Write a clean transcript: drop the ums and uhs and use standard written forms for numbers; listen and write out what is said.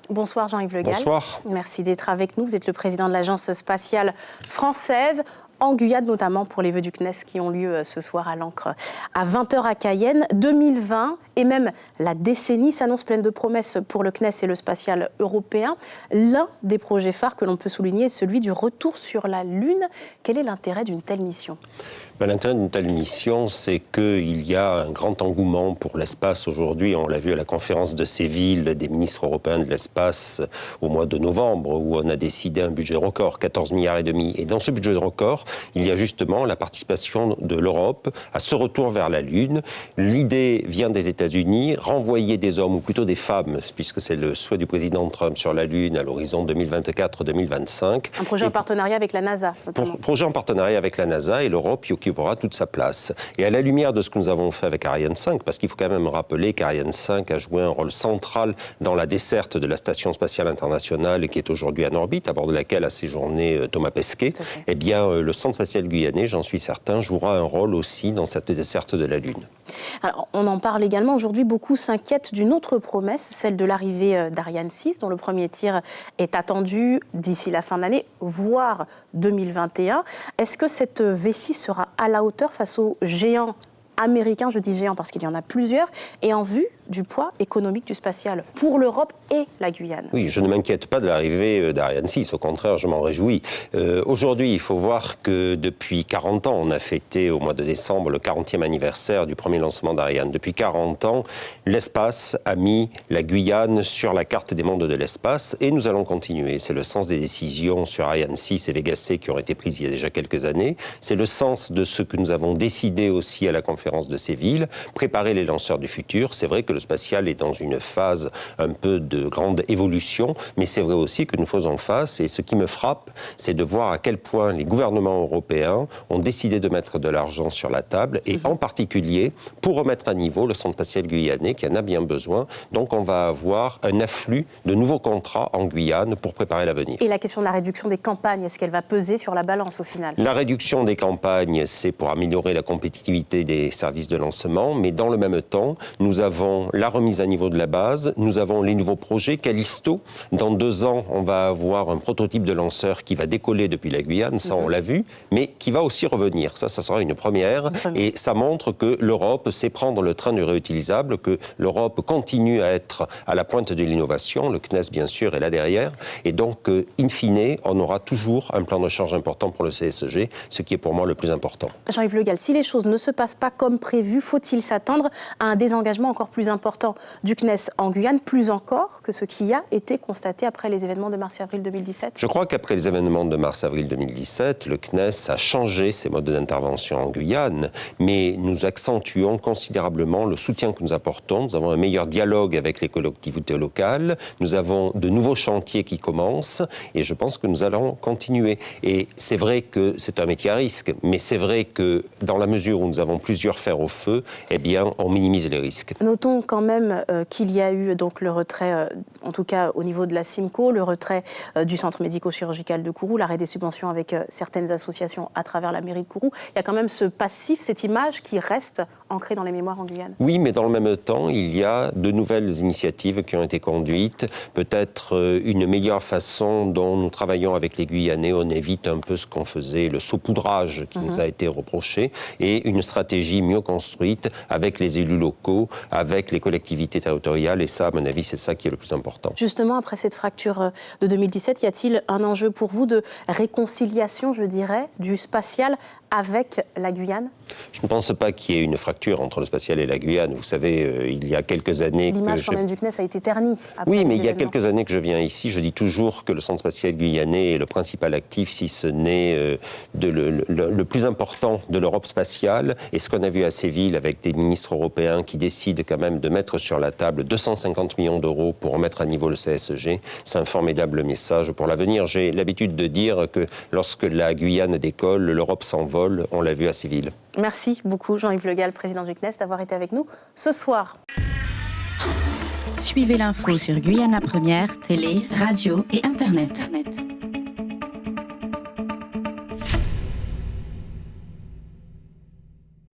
Bonsoir Jean-Yves Le Gall. Bonsoir. Merci d'être avec nous. Vous êtes le président de l'Agence spatiale française, en Guyane notamment pour les vœux du CNES qui ont lieu ce soir à l'Ancre à 20h à Cayenne. 2020 et même la décennie s'annonce pleine de promesses pour le CNES et le spatial européen. L'un des projets phares que l'on peut souligner est celui du retour sur la Lune. Quel est l'intérêt d'une telle mission ? L'intérêt d'une telle mission, c'est qu'il y a un grand engouement pour l'espace aujourd'hui. On l'a vu à la conférence de Séville des ministres européens de l'espace au mois de novembre, où on a décidé un budget record, 14,5 milliards. Et dans ce budget record, il y a justement la participation de l'Europe à ce retour vers la Lune. L'idée vient des États-Unis, renvoyer des hommes, ou plutôt des femmes, puisque c'est le souhait du président Trump sur la Lune à l'horizon 2024-2025. Un projet en partenariat avec la NASA, notamment. Projet en partenariat avec la NASA, et l'Europe y occupera toute sa place. Et à la lumière de ce que nous avons fait avec Ariane 5, parce qu'il faut quand même rappeler qu'Ariane 5 a joué un rôle central dans la desserte de la Station spatiale internationale qui est aujourd'hui en orbite, à bord de laquelle a séjourné Thomas Pesquet, eh bien le Centre spatial guyanais, j'en suis certain, jouera un rôle aussi dans cette desserte de la Lune. Alors, on en parle également. Aujourd'hui, beaucoup s'inquiètent d'une autre promesse, celle de l'arrivée d'Ariane 6, dont le premier tir est attendu d'ici la fin de l'année, voire 2021. Est-ce que cette V6 sera à la hauteur face aux géants américains, je dis géants parce qu'il y en a plusieurs, et en vue du poids économique du spatial pour l'Europe et la Guyane? Oui, je ne m'inquiète pas de l'arrivée d'Ariane 6, au contraire, je m'en réjouis. Aujourd'hui, il faut voir que depuis 40 ans, on a fêté au mois de décembre le 40e anniversaire du premier lancement d'Ariane. Depuis 40 ans, l'espace a mis la Guyane sur la carte des mondes de l'espace et nous allons continuer. C'est le sens des décisions sur Ariane 6 et Vega C qui ont été prises il y a déjà quelques années. C'est le sens de ce que nous avons décidé aussi à la conférence de Séville, préparer les lanceurs du futur. C'est vrai que le spatial est dans une phase un peu de grande évolution, mais c'est vrai aussi que nous faisons face, et ce qui me frappe, c'est de voir à quel point les gouvernements européens ont décidé de mettre de l'argent sur la table, et en particulier pour remettre à niveau le Centre spatial guyanais qui en a bien besoin. Donc on va avoir un afflux de nouveaux contrats en Guyane pour préparer l'avenir. Et la question de la réduction des campagnes, est-ce qu'elle va peser sur la balance au final? La réduction des campagnes, c'est pour améliorer la compétitivité des services de lancement, mais dans le même temps, nous avons la remise à niveau de la base, nous avons les nouveaux projets, Callisto. Dans 2 ans, on va avoir un prototype de lanceur qui va décoller depuis la Guyane, ça on l'a vu, mais qui va aussi revenir. Ça sera une première. Et ça montre que l'Europe sait prendre le train du réutilisable, que l'Europe continue à être à la pointe de l'innovation. Le CNES, bien sûr, est là derrière. Et donc, in fine, on aura toujours un plan de charge important pour le CSG, ce qui est pour moi le plus important. Jean-Yves Le Gall, si les choses ne se passent pas comme prévu, faut-il s'attendre à un désengagement encore plus important du CNES en Guyane, plus encore que ce qui a été constaté après les événements de mars-avril 2017? Je crois qu'après les événements de mars-avril 2017, le CNES a changé ses modes d'intervention en Guyane, mais nous accentuons considérablement le soutien que nous apportons. Nous avons un meilleur dialogue avec les collectivités locales, nous avons de nouveaux chantiers qui commencent, et je pense que nous allons continuer. Et c'est vrai que c'est un métier à risque, mais c'est vrai que dans la mesure où nous avons plusieurs fers au feu, eh bien, on minimise les risques. Notons quand même qu'il y a eu donc le retrait, en tout cas au niveau de la CIMCO, le retrait du centre médico-chirurgical de Kourou, l'arrêt des subventions avec certaines associations à travers la mairie de Kourou. Il y a quand même ce passif, cette image qui reste ancrée dans les mémoires en Guyane. Oui, mais dans le même temps, il y a de nouvelles initiatives qui ont été conduites. Peut-être une meilleure façon dont nous travaillons avec les Guyanais. On évite un peu ce qu'on faisait, le saupoudrage qui nous a été reproché, et une stratégie mieux construite avec les élus locaux, avec les collectivités territoriales, et ça, à mon avis, c'est ça qui est le plus important. Justement, après cette fracture de 2017, y a-t-il un enjeu pour vous de réconciliation, je dirais, du spatial avec la Guyane? Je ne pense pas qu'il y ait une fracture entre le spatial et la Guyane. Vous savez, il y a quelques années... L'image quand même du CNES a été ternie. Oui, mais il y a quelques années que je viens ici, je dis toujours que le Centre spatial guyanais est le principal actif, si ce n'est le plus important de l'Europe spatiale. Et ce qu'on a vu à Séville avec des ministres européens qui décident quand même de mettre sur la table 250 millions d'euros pour remettre à niveau le CSG, c'est un formidable message pour l'avenir. J'ai l'habitude de dire que lorsque la Guyane décolle, l'Europe s'envole. On l'a vu à Séville. Merci beaucoup Jean-Yves Le Gall, président du CNES, d'avoir été avec nous ce soir. Suivez l'info sur Guyana Première, télé, radio et Internet.